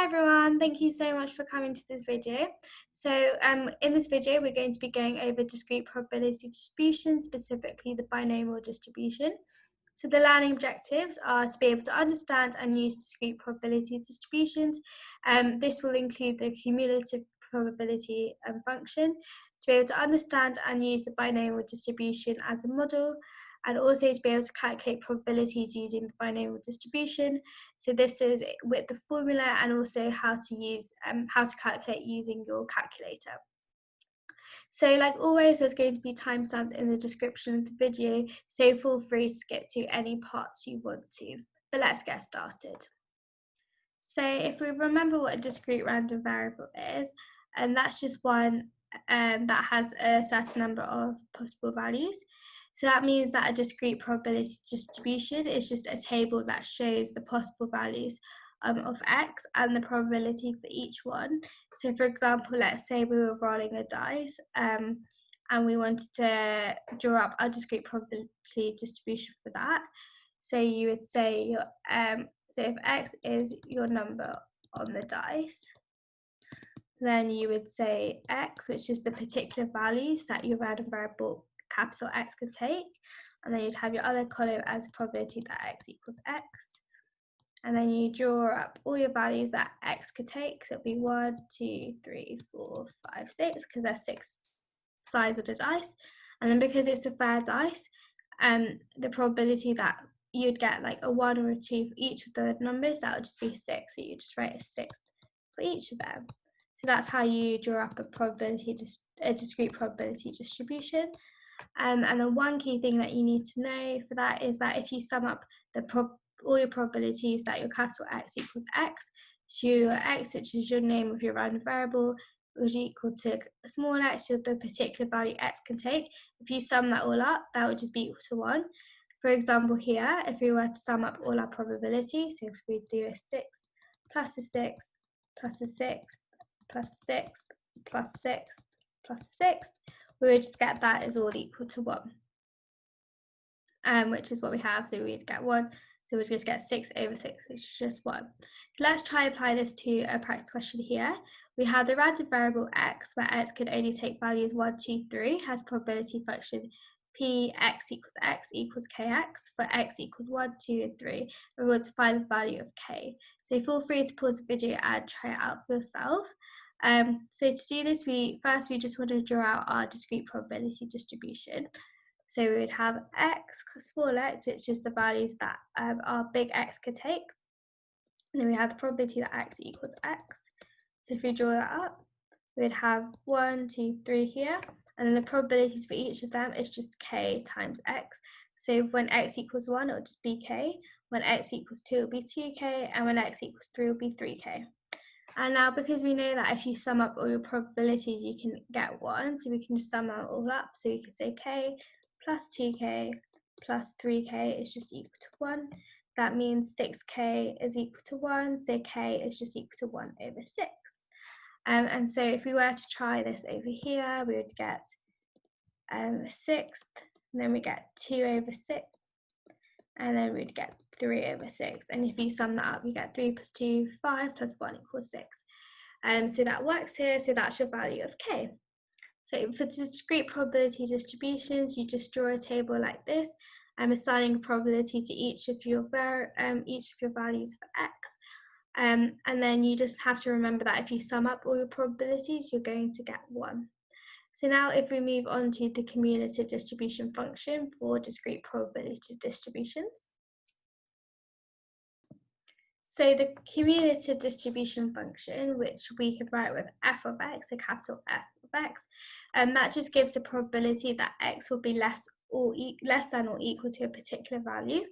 everyone, thank you so much for coming to this video. So in this video we're going to be going over discrete probability distribution, specifically the binomial distribution. So the learning objectives are to be able to understand and use discrete probability distributions. This will include the cumulative probability function, to be able to understand and use the binomial distribution as a model, and also to be able to calculate probabilities using the binomial distribution. So this is with the formula and also how to calculate using your calculator. So like always, there's going to be timestamps in the description of the video, so feel free to skip to any parts you want to. But let's get started. So if we remember what a discrete random variable is, and that's just one that has a certain number of possible values. So that means that a discrete probability distribution is just a table that shows the possible values of x and the probability for each one. So for example, let's say we were rolling a dice and we wanted to draw up a discrete probability distribution for that. So you would say so if x is your number on the dice, then you would say x, which is the particular values that your random variable capital X can take, and then you'd have your other column as probability that x equals x, and then you draw up all your values that x could take. So it'll be 1, 2, 3, 4, 5, 6, because there's 6 sides of the dice. And then because it's a fair dice, the probability that you'd get like a 1 or a 2 for each of the numbers, that would just be 6. So you just write a 6 for each of them. So that's how you draw up a discrete probability distribution. And then one key thing that you need to know for that is that if you sum up all your probabilities that your capital X equals x, so your x, which is your name of your random variable, would equal to small x, so the particular value x can take. If you sum that all up, that would just be equal to 1. For example here, if we were to sum up all our probabilities, so if we do a 6 plus a 6 plus a 6 plus 6 plus 6 plus 6, we would just get that is all equal to 1, which is what we have. So we'd get 1, so we'd just get 6 over 6, which is just 1. Let's try apply this to a practice question here. We have the random variable x, where x could only take values 1, 2, 3, has probability function p x equals kx for x equals 1, 2, and 3. We want to find the value of k. So feel free to pause the video and try it out for yourself. So to do this, we just want to draw out our discrete probability distribution. So we would have x, small x, which is the values that our big X could take. And then we have the probability that x equals x. So if we draw that up, we'd have 1, 2, 3 here. And then the probabilities for each of them is just k times x. So when x equals 1, it will just be k. When x equals 2, it will be 2k. And when x equals 3, it will be 3k. And now, because we know that if you sum up all your probabilities, you can get 1, so we can just sum them all up. So we can say k plus 2k plus 3k is just equal to 1. That means 6k is equal to 1, so k is just equal to 1 over 6. And so if we were to try this over here, we would get 6, and then we get 2 over 6, and then we'd get 3 over 6. And if you sum that up, you get 3 plus 2, 5 plus 1 equals 6. So that works here, so that's your value of k. So for discrete probability distributions, you just draw a table like this, assigning a probability to each of your values for x. And then you just have to remember that if you sum up all your probabilities, you're going to get 1. So now if we move on to the cumulative distribution function for discrete probability distributions. So the cumulative distribution function, which we could write with f of x, a capital F of x, that just gives a probability that x will be less than or equal to a particular value.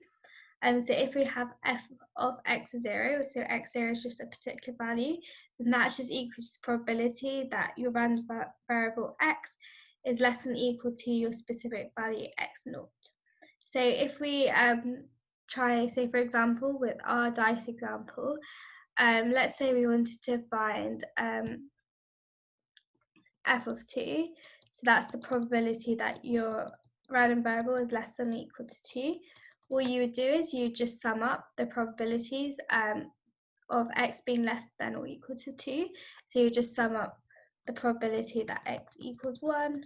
So if we have f of x0, so x0 is just a particular value, then that just equals the probability that your random variable x is less than or equal to your specific value x0. So if we try, say for example, with our dice example, let's say we wanted to find f of 2, so that's the probability that your random variable is less than or equal to 2. What you would do is you just sum up the probabilities of x being less than or equal to 2. So you just sum up the probability that x equals 1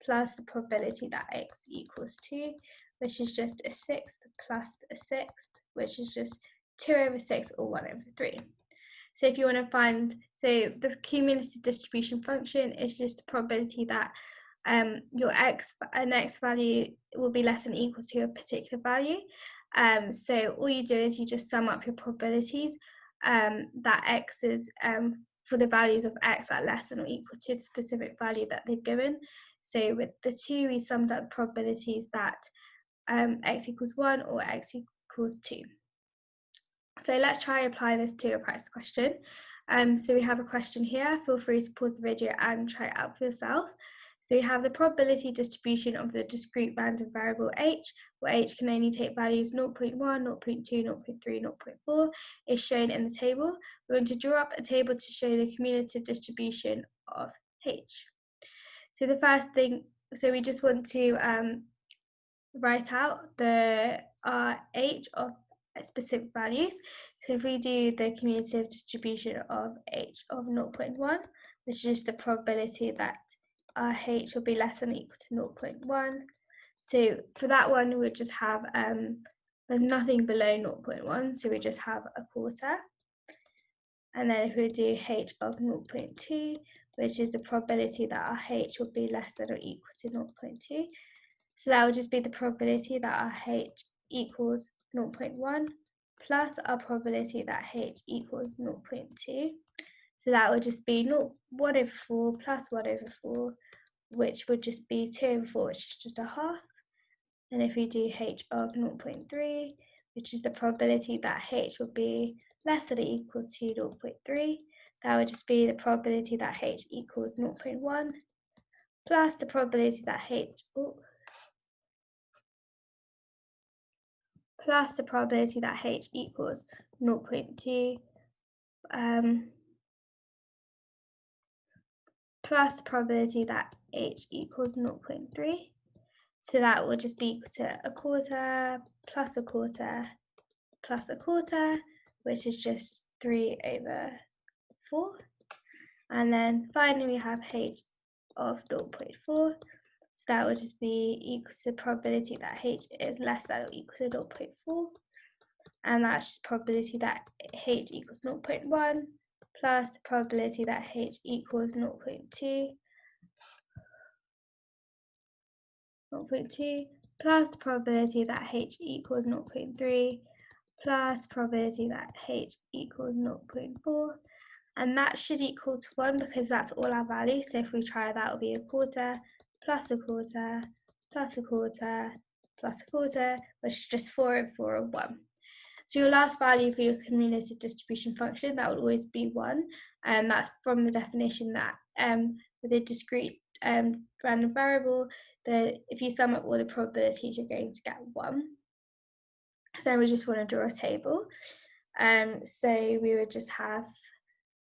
plus the probability that x equals 2, which is just a sixth, plus a sixth, which is just 2 over 6 or 1 over 3. So if you want to find, so the cumulative distribution function is just the probability that your x value will be less than or equal to a particular value. So all you do is you just sum up your probabilities that x is for the values of x that are less than or equal to the specific value that they've given. So with the 2, we summed up the probabilities that x equals 1 or x equals 2. So let's try apply this to a practice question. So we have a question here. Feel free to pause the video and try it out for yourself. So we have the probability distribution of the discrete random variable h, where h can only take values 0.1, 0.2, 0.3, 0.4, is shown in the table. We're going to draw up a table to show the cumulative distribution of h. So the first thing, so we just want to write out the h of specific values. So if we do the cumulative distribution of h of 0.1, which is just the probability that h will be less than or equal to 0.1. So for that one, we just have, there's nothing below 0.1, so we just have a quarter. And then if we do h of 0.2, which is the probability that our h will be less than or equal to 0.2. So that would just be the probability that our h equals 0.1 plus our probability that h equals 0.2. So that would just be 1 over 4 plus 1 over 4, which would just be 2 over 4, which is just a half. And if we do h of 0.3, which is the probability that h will be less than or equal to 0.3, that would just be the probability that h equals 0.1 plus the probability that h equals 0.2 plus the probability that h equals 0.3. So that will just be equal to a quarter plus a quarter plus a quarter, which is just 3 over 4. And then finally we have h of 0.4. So that would just be equal to the probability that h is less than or equal to 0.4. And that's just probability that h equals 0.1 plus the probability that h equals 0.2 plus the probability that h equals 0.3 plus probability that h equals 0.4, and that should equal to 1 because that's all our values. So if we try, that will be a quarter plus a quarter plus a quarter plus a quarter, which is just 4 over 4 or 1. So your last value for your cumulative distribution function, that will always be 1, and that's from the definition that with a discrete random variable, if you sum up all the probabilities, you're going to get 1. So we just want to draw a table. So we would just have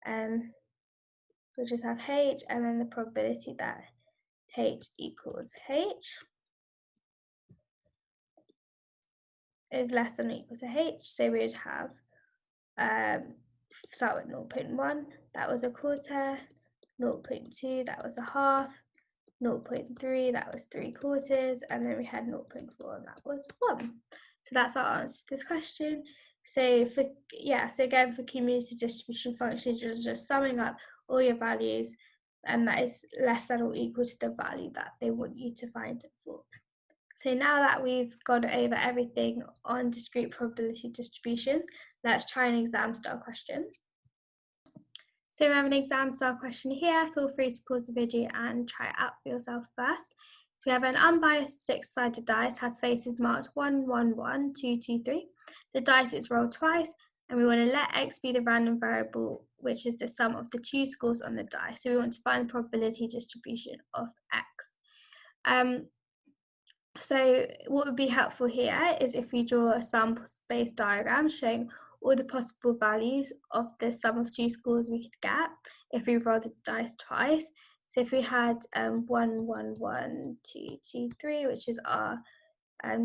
h, and then the probability that h equals h is less than or equal to h. So we would have start with 0.1, that was a quarter, 0.2, that was a half, 0.3, that was 3/4, and then we had 0.4, and that was 1. So that's our answer to this question. So again, for cumulative distribution functions, you're just summing up all your values, and that is less than or equal to the value that they want you to find it for. So now that we've gone over everything on discrete probability distributions, let's try an exam style question. So we have an exam style question here. Feel free to pause the video and try it out for yourself first. So we have an unbiased 6-sided dice, has faces marked 1, 1, 1, 2, 2, 3. The dice is rolled twice, and we want to let x be the random variable, which is the sum of the 2 scores on the die. So we want to find the probability distribution of x. So what would be helpful here is if we draw a sample space diagram showing all the possible values of the sum of 2 scores we could get if we roll the dice twice. So if we had 1, 1, 1, 2, 2, 3, which is our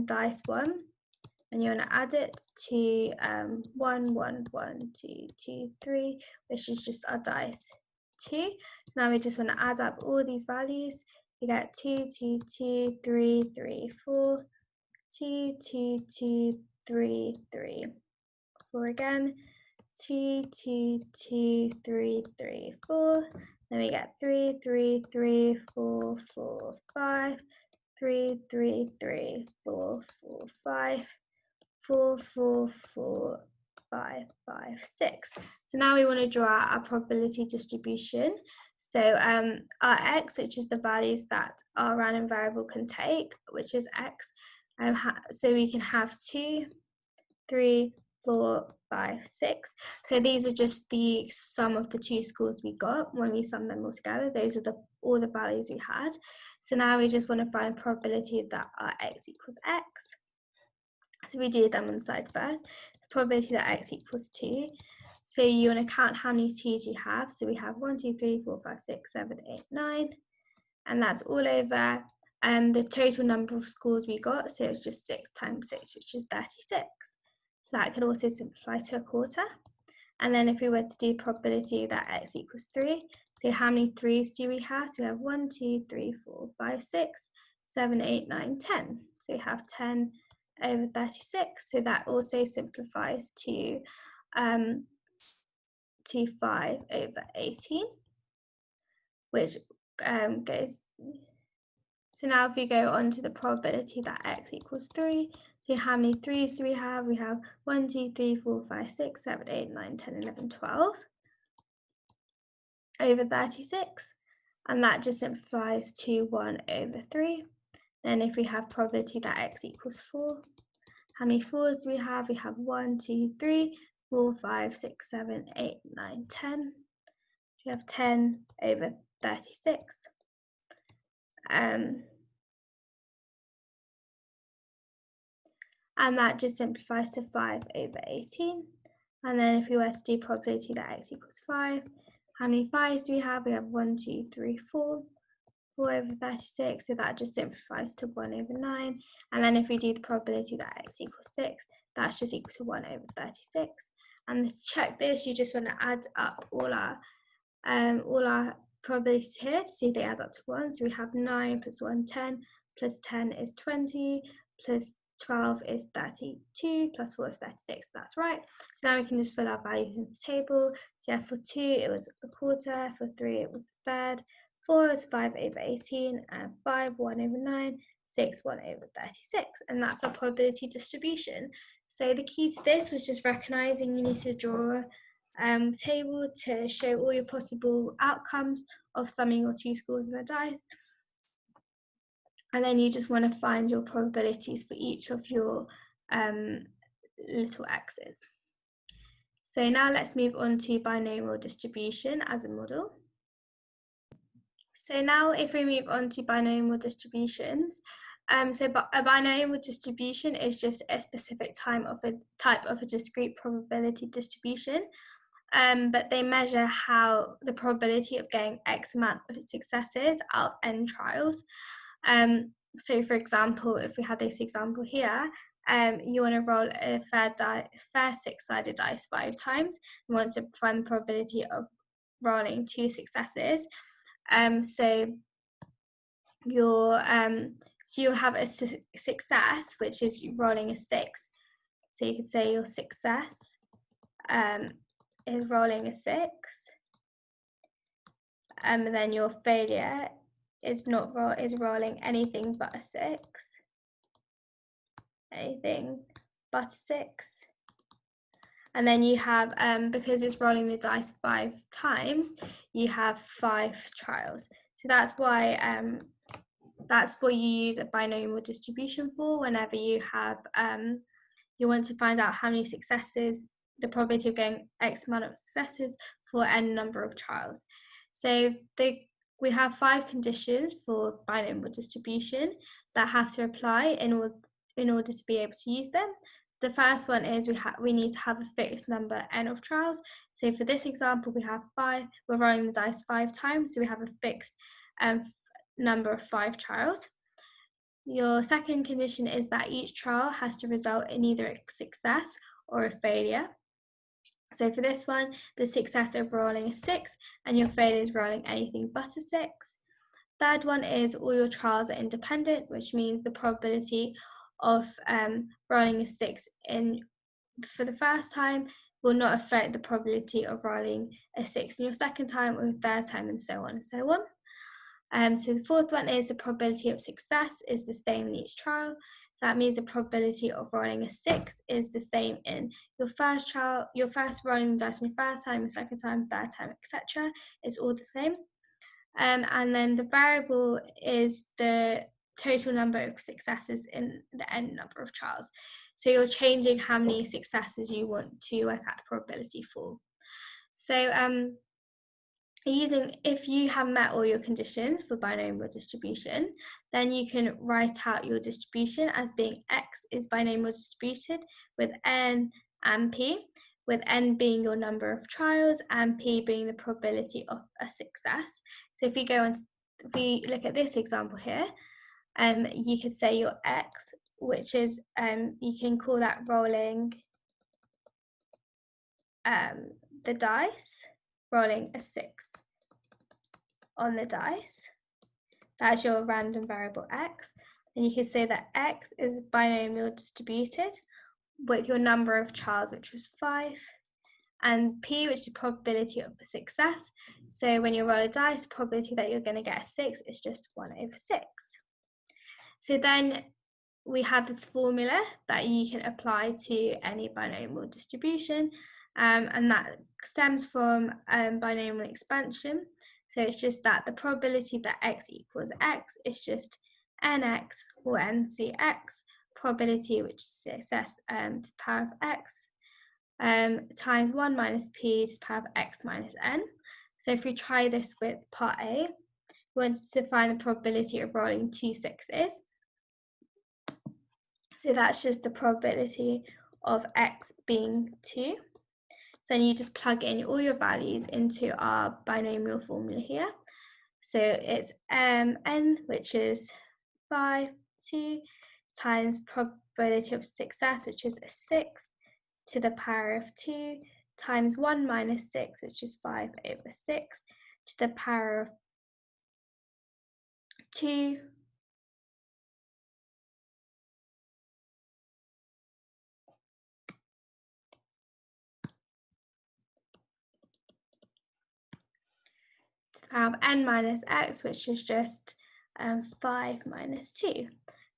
dice 1, and you want to add it to 1, 1, 1, 2, 2, 3, which is just our dice 2. Now we just want to add up all these values. You get 2, 2, 2, 3, 3, 4, 2, 2, 2, 3, 3, 4 again, 2, 2, 2, 3, 3, 4. Then we get 3, 3, 3, 4, 4, 5, 3, 3, 3, 4, 4, 5, 4, 4, 4, 5, 5, 6. So now we want to draw out our probability distribution. So our x, which is the values that our random variable can take, which is x, so we can have 2, 3, 4, 5, 6. So these are just the sum of the two scores we got when we sum them all together. Those are all the values we had. So now we just want to find the probability that our x equals x. So we do them on the side first. The probability that x equals 2. So you want to count how many 2's you have. So we have 1, 2, 3, 4, 5, 6, 7, 8, 9. And that's all over the total number of scores we got. So it's just 6 times 6, which is 36. So that could also simplify to a quarter. And then if we were to do probability that x equals 3, so how many 3's do we have? So we have 1, 2, 3, 4, 5, 6, 7, 8, 9, 10. So we have 10 over 36. So that also simplifies to 5 over 18, which goes. So now if we go on to the probability that x equals 3, so how many 3's do we have? We have 1, 2, 3, 4, 5, 6, 7, 8, 9, 10, 11, 12 over 36. And that just simplifies to 1 over 3. Then if we have probability that x equals 4, how many 4's do we have? We have 1, 2, 3, 4, 5, 6, 7, 8, 9, 10. We have 10 over 36. And that just simplifies to 5 over 18. And then if we were to do probability that x equals 5, how many 5's do we have? We have 1, 2, 3, 4, 4 over 36. So that just simplifies to 1 over 9. And then if we do the probability that x equals 6, that's just equal to 1 over 36. And to check this, you just want to add up all our probabilities here to see if they add up to 1. So we have 9 plus 1, 10, plus 10 is 20, plus 12 is 32, plus 4 is 36. That's right. So now we can just fill our values in the table. So yeah, for 2 it was a quarter, for 3 it was a third, 4 is 5 over 18, and 5, 1 over 9, 6, 1 over 36. And that's our probability distribution. So the key to this was just recognizing you need to draw a table to show all your possible outcomes of summing your two scores in the dice. And then you just want to find your probabilities for each of your little x's. So now let's move on to binomial distribution as a model. So now if we move on to binomial distributions, so a binomial distribution is just a specific type of a discrete probability distribution, but they measure how the probability of getting X amount of successes out of n trials. So for example, if we had this example here, you want to roll a fair six-sided dice 5 times and want to find the probability of rolling 2 successes. So you'll have a success, which is rolling a 6. So you could say your success is rolling a 6, and then your failure is rolling anything but a 6. Anything but a 6. And then you have, because it's rolling the dice 5 times, you have 5 trials. So that's why that's what you use a binomial distribution for whenever you have you want to find out how many successes, the probability of getting X amount of successes for n number of trials. So we have 5 conditions for binomial distribution that have to apply in order to be able to use them. The first one is we need to have a fixed number n of trials. So for this example, we have 5. We're rolling the dice 5 times, so we have a fixed number of 5 trials. Your second condition is that each trial has to result in either a success or a failure. So for this one, the success of rolling a 6 and your failure is rolling anything but a 6. Third one is all your trials are independent, which means the probability of rolling a 6 for the first time will not affect the probability of rolling a 6 in your second time or third time, and so on and so on. So the fourth one is the probability of success is the same in each trial. So that means the probability of rolling a 6 is the same in your first trial, your first rolling the dice on your first time, your second time, third time, etc. It's all the same. And then the variable is the total number of successes in the n number of trials. So you're changing how many successes you want to work out the probability for. So if you have met all your conditions for binomial distribution, then you can write out your distribution as being x is binomial distributed with n and p, with n being your number of trials and p being the probability of a success. So if we look at this example here, you could say your x, which is you can call that rolling the dice, rolling a 6 on the dice. That's your random variable x. And you can say that x is binomial distributed with your number of trials, which was 5, and p, which is the probability of the success. So when you roll a dice, the probability that you're going to get a 6 is just 1/6. So then we have this formula that you can apply to any binomial distribution, and that stems from binomial expansion. So it's just that the probability that x equals x is just nx or ncx, probability which is success to the power of x, times 1 minus p to the power of x minus n. So if we try this with part A, we want to find the probability of rolling 2 6s. So that's just the probability of x being 2. Then you just plug in all your values into our binomial formula here. So it's n, which is 5, 2, times probability of success, which is a 6, to the power of 2, times 1 minus 6, which is 5/6, to the power of 2, to the power of n minus x, which is just 5 minus 2.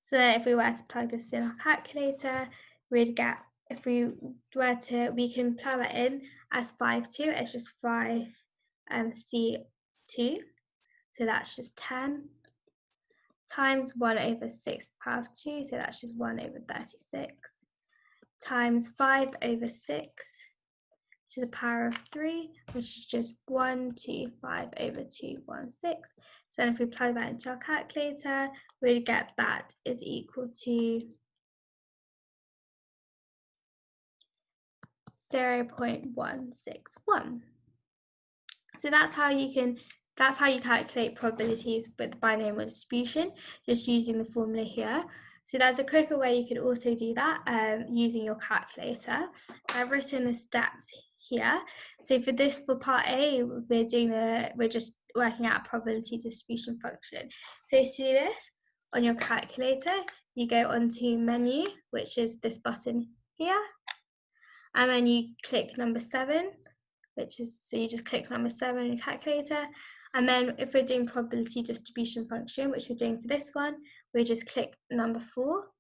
So then if we were to plug this in our calculator, we'd get, if we can plug that in as 5, 2, it's just 5 C2. So that's just 10 times 1/6 to the power of 2, so that's just 1/36, times 5/6 to the power of 3, which is just 125/216. So then if we plug that into our calculator, we'd get that is equal to 0.161. So that's how you calculate probabilities with binomial distribution, just using the formula here. So there's a quicker way you could also do that using your calculator. I've written the steps here. So for part A, we're just working out a probability distribution function. So to do this on your calculator, you go onto menu, which is this button here, and then you click number 7, so you just click number 7 on your calculator. And then if we're doing probability distribution function, which we're doing for this one, we just click number 4,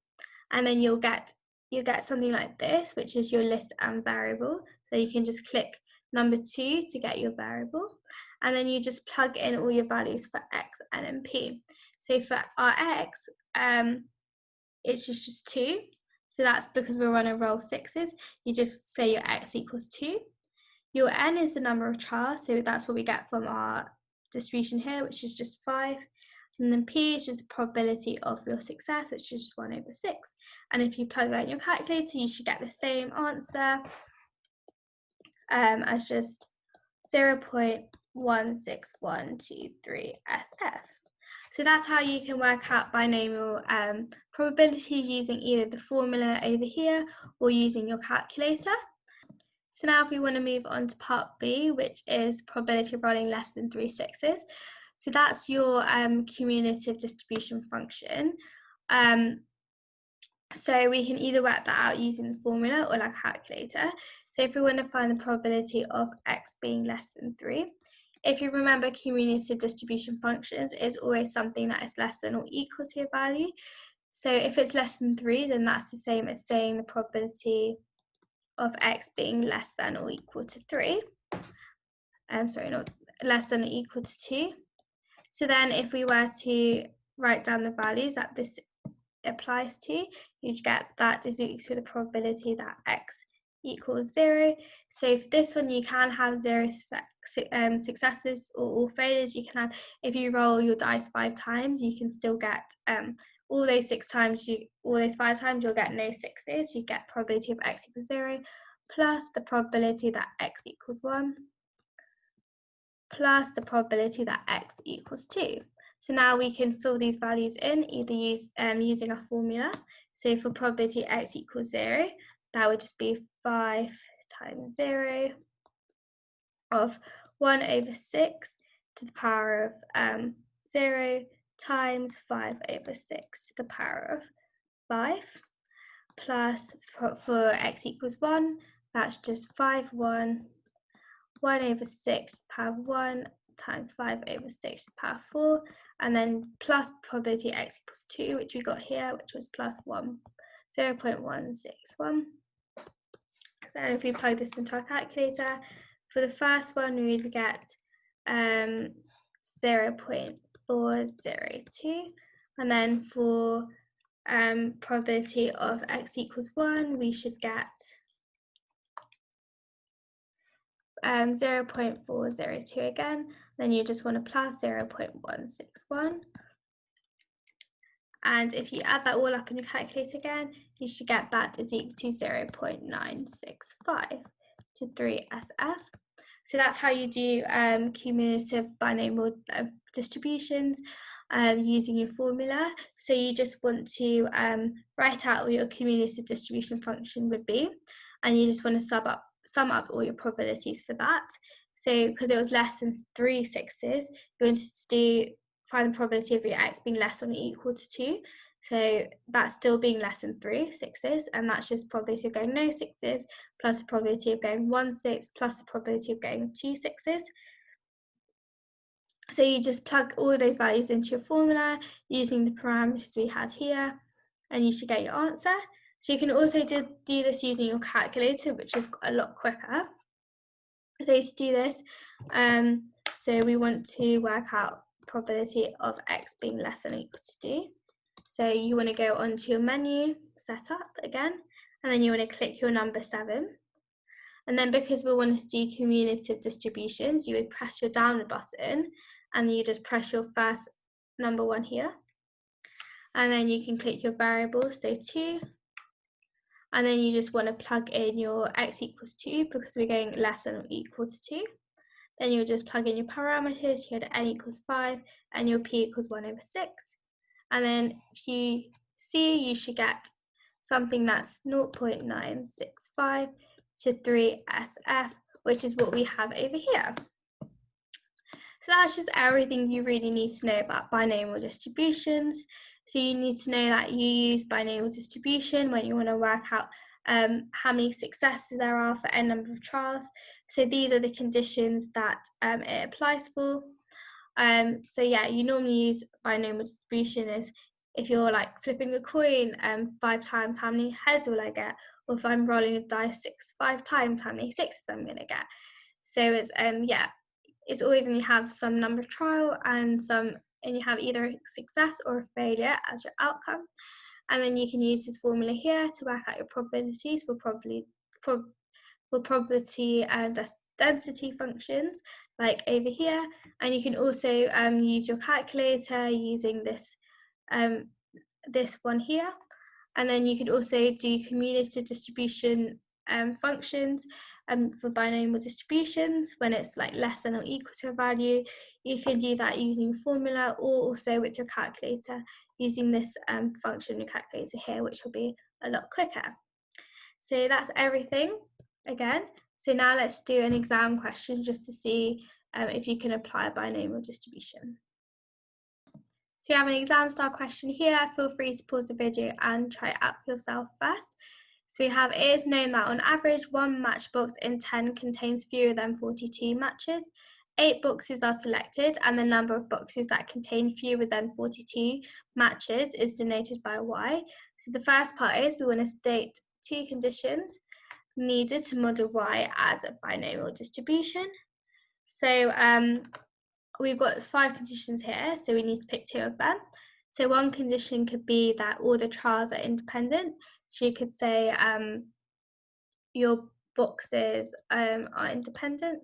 and then you'll get something like this, which is your list and variable. So you can just click number 2 to get your variable, and then you just plug in all your values for x, n, and p. So for our x, it's just 2. So that's because we're on a roll 6s. You just say your x equals 2. Your n is the number of trials, so that's what we get from our distribution here, which is just 5. And then p is just the probability of your success, which is just 1/6. And if you plug that in your calculator, you should get the same answer as just 0.16123 SF. So that's how you can work out binomial probabilities using either the formula over here or using your calculator. So now if we want to move on to part B, which is probability of rolling less than 3 sixes. So that's your cumulative distribution function. So we can either work that out using the formula or our calculator. So if we want to find the probability of x being less than 3, if you remember, cumulative distribution functions is always something that is less than or equal to a value. So if it's less than 3, then that's the same as saying the probability of x being less than or equal to 3. Sorry, not less than or equal to 2. So then if we were to write down the values that this applies to, you'd get that is equal to the probability that x equals 0. So for this one, you can have 0 successes or all failures. You can have, if you roll your dice 5 times, you can still get all those 6 times, all those 5 times, you'll get no 6s. You get probability of x equals 0 plus the probability that x equals 1 plus the probability that x equals 2. So now we can fill these values in, either using a formula. So for probability x equals 0, that would just be 5 times 0 of 1 over 6 to the power of 0 times 5 over 6 to the power of 5, plus for x equals 1, that's just 1 over 6 to the power of 1 times 5 over 6 to the power of 4, and then plus probability x equals 2, which we got here, which was plus 0.161. So if we plug this into our calculator, for the first one, we would get 0.402, and then for probability of x equals 1, we should get 0.402 again. Then you just want to plus 0.161. And if you add that all up in your calculator again, you should get that is equal to 0.965 to 3SF. So that's how you do cumulative binomial distributions using your formula. So you just want to write out what your cumulative distribution function would be, and you just want to sum up all your probabilities for that. So because it was less than 3 sixes, you wanted to find the probability of your x being less than or equal to 2. So that's still being less than 3 sixes, and that's just probability of going no 6s plus the probability of going 1 6 plus the probability of going 2 6s. So you just plug all of those values into your formula using the parameters we had here, and you should get your answer. So you can also do this using your calculator, which is a lot quicker. So to do this, so we want to work out probability of x being less than or equal to 2. So you want to go onto your menu, setup again, and then you want to click your number 7. And then because we want to do cumulative distributions, you would press your downward button, and then you just press your first number 1 here. And then you can click your variables, so 2. And then you just want to plug in your x equals 2 because we're going less than or equal to 2. Then you'll just plug in your parameters. You had n equals 5 and your p equals 1 over 6. And then if you see, you should get something that's 0.965 to 3SF, which is what we have over here. So that's just everything you really need to know about binomial distributions. So you need to know that you use binomial distribution when you want to work out how many successes there are for n number of trials. So these are the conditions that it applies for. So yeah, you normally use binomial distribution as if you're like flipping a coin 5 times, how many heads will I get? Or if I'm rolling a dice 5 times, how many 6s I'm going to get? So it's yeah, it's always when you have some number of trial and you have either a success or a failure as your outcome. And then you can use this formula here to work out your probabilities for probability and density functions, like over here. And you can also use your calculator using this this one here. And then you could also do cumulative distribution functions for binomial distributions, when it's like less than or equal to a value, you can do that using a formula, or also with your calculator using this function, your calculator here, which will be a lot quicker. So that's everything again. So now let's do an exam question just to see if you can apply a binomial distribution. So you have an exam style question here. Feel free to pause the video and try it out yourself first. So we have, it is known that on average, one matchbox in 10 contains fewer than 42 matches. 8 boxes are selected, and the number of boxes that contain fewer than 42 matches is denoted by Y. So the first part is we want to state 2 conditions needed to model Y as a binomial distribution. So we've got 5 conditions here, so we need to pick 2 of them. So one condition could be that all the trials are independent. So you could say your boxes are independent.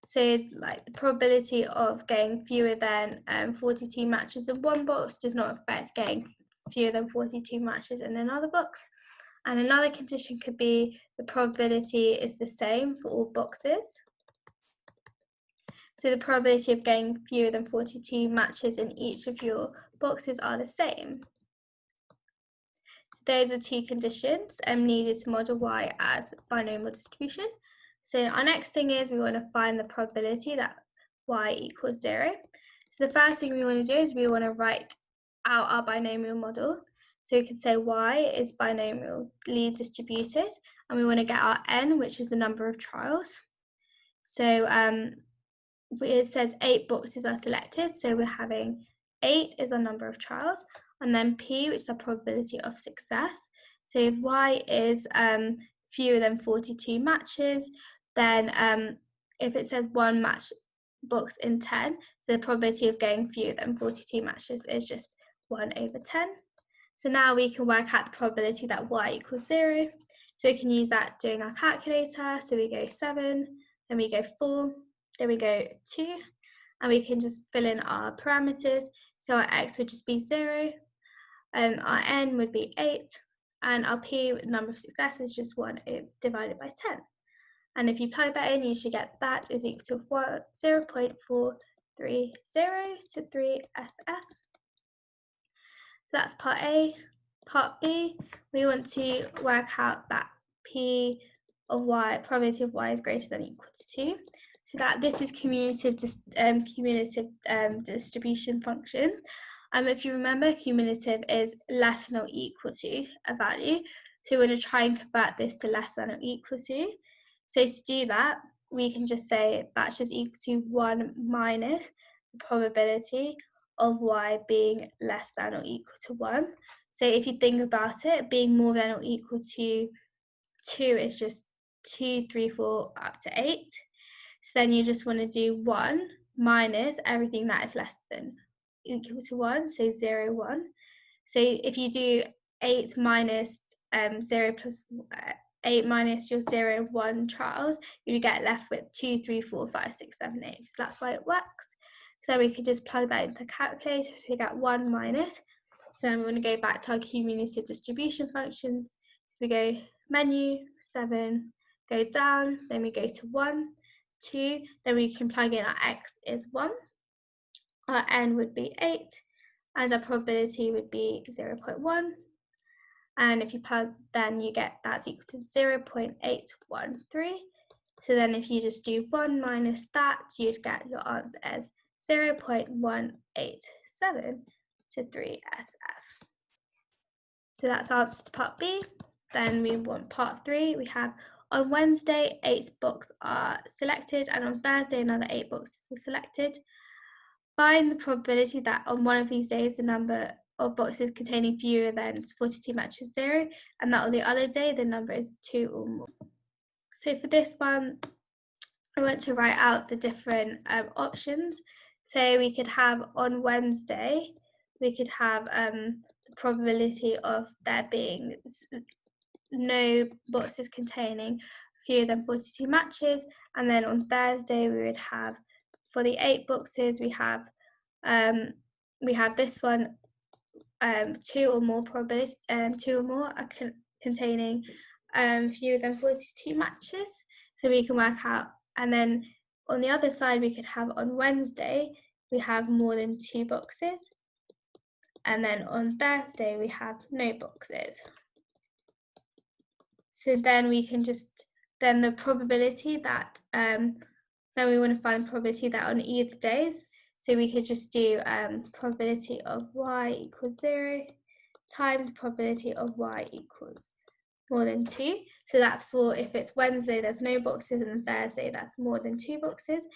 So like the probability of getting fewer than 42 matches in one box does not affect getting fewer than 42 matches in another box. And another condition could be the probability is the same for all boxes. So the probability of getting fewer than 42 matches in each of your boxes are the same. So those are 2 conditions needed to model Y as binomial distribution. So our next thing is we want to find the probability that Y equals 0. So the first thing we want to do is we want to write out our binomial model. So we can say Y is binomially distributed, and we want to get our N, which is the number of trials. So it says 8 boxes are selected, so we're having 8 is our number of trials, and then P, which is our probability of success. So if Y is fewer than 42 matches, then if it says 1 match box in 10, so the probability of getting fewer than 42 matches is just 1/10. So now we can work out the probability that Y equals 0. So we can use that doing our calculator. So we go 7, then we go 4, then we go 2, and we can just fill in our parameters. So our X would just be 0, our N would be 8, and our P, number of success, is just 1 divided by 10. And if you plug that in, you should get that is equal to 0.430 to 3 SF. That's part A. Part B, we want to work out that P of Y, probability of Y is greater than or equal to 2. So that this is cumulative distribution function. If you remember, cumulative is less than or equal to a value. So we want to try and convert this to less than or equal to. So to do that, we can just say that's just equal to 1 minus the probability of Y being less than or equal to 1. So if you think about it, being more than or equal to 2 is just 2, 3, 4 up to 8. So then you just want to do 1 minus everything that is less than equal to 1, so 0, 1. So if you do 8 minus 0 plus 8 minus your 0, 1 trials, you get left with 2, 3, 4, 5, 6, 7, 8. So that's why it works. So we could just plug that into the calculator to get 1 minus. So then we're going to go back to our cumulative distribution functions. So we go menu, 7, go down, then we go to 1, 2, then we can plug in our X is 1, our N would be 8, and our probability would be 0.1. And if you plug, then you get that's equal to 0.813. So then if you just do 1 minus that, you'd get your answer as 0.187 to 3 SF. So that's answer to part B. Then we want part 3. We have on Wednesday, 8 boxes are selected, and on Thursday, another 8 boxes are selected. Find the probability that on one of these days, the number of boxes containing fewer than 42 matches 0, and that on the other day, the number is 2 or more. So for this one, I want to write out the different options. So we could have on Wednesday, we could have the probability of there being no boxes containing fewer than 42 matches, and then on Thursday we would have, for the 8 boxes, we have this one, 2 or more probabilities, 2 or more are containing fewer than 42 matches. So we can work out, and then on the other side, we could have on Wednesday, we have more than 2 boxes. And then on Thursday, we have no boxes. So then we can just, then the probability that, then we want to find probability that on either days. So we could just do probability of y equals 0 times probability of y equals more than 2. So that's for if it's Wednesday, there's no boxes, and on Thursday, that's more than 2 boxes.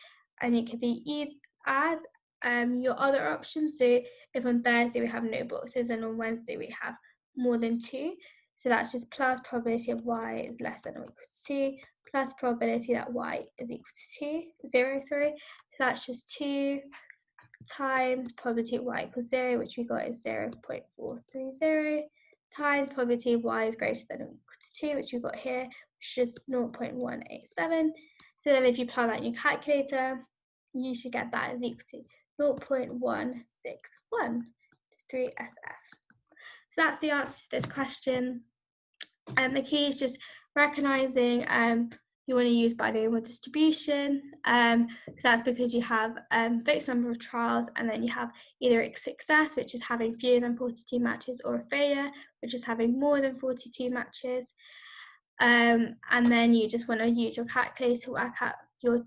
And it could be as your other options. So if on Thursday we have no boxes and on Wednesday we have more than 2, so that's just plus probability of y is less than or equal to 2, plus probability that y is equal to 0, sorry. So that's just 2 times probability of y equals 0, which we got is 0.430, times probability of y is greater than or equal to 2, which we've got here, which is 0.187. So then if you apply that in your calculator, you should get that as equal to 0.161 to 3SF. So that's the answer to this question. And the key is just recognizing you want to use binomial distribution. So that's because you have fixed number of trials, and then you have either a success, which is having fewer than 42 matches, or a failure, which is having more than 42 matches. And then you just want to use your calculator to work out your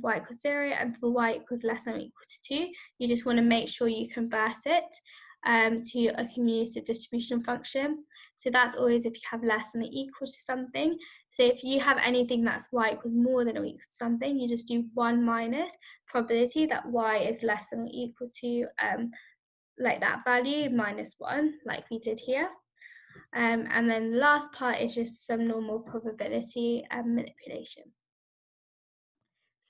y equals 0, and for y equals less than or equal to 2, you just want to make sure you convert it to a cumulative distribution function. So that's always if you have less than or equal to something. So if you have anything that's y equals more than or equal to something, you just do 1 minus probability that y is less than or equal to like that value minus 1, like we did here. And then the last part is just some normal probability manipulation.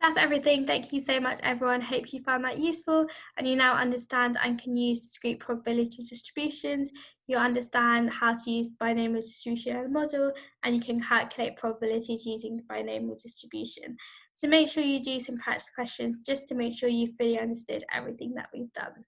So that's everything. Thank you so much, everyone. Hope you found that useful and you now understand and can use discrete probability distributions. You understand how to use the binomial distribution in a model, and you can calculate probabilities using the binomial distribution. So make sure you do some practice questions just to make sure you fully understood everything that we've done.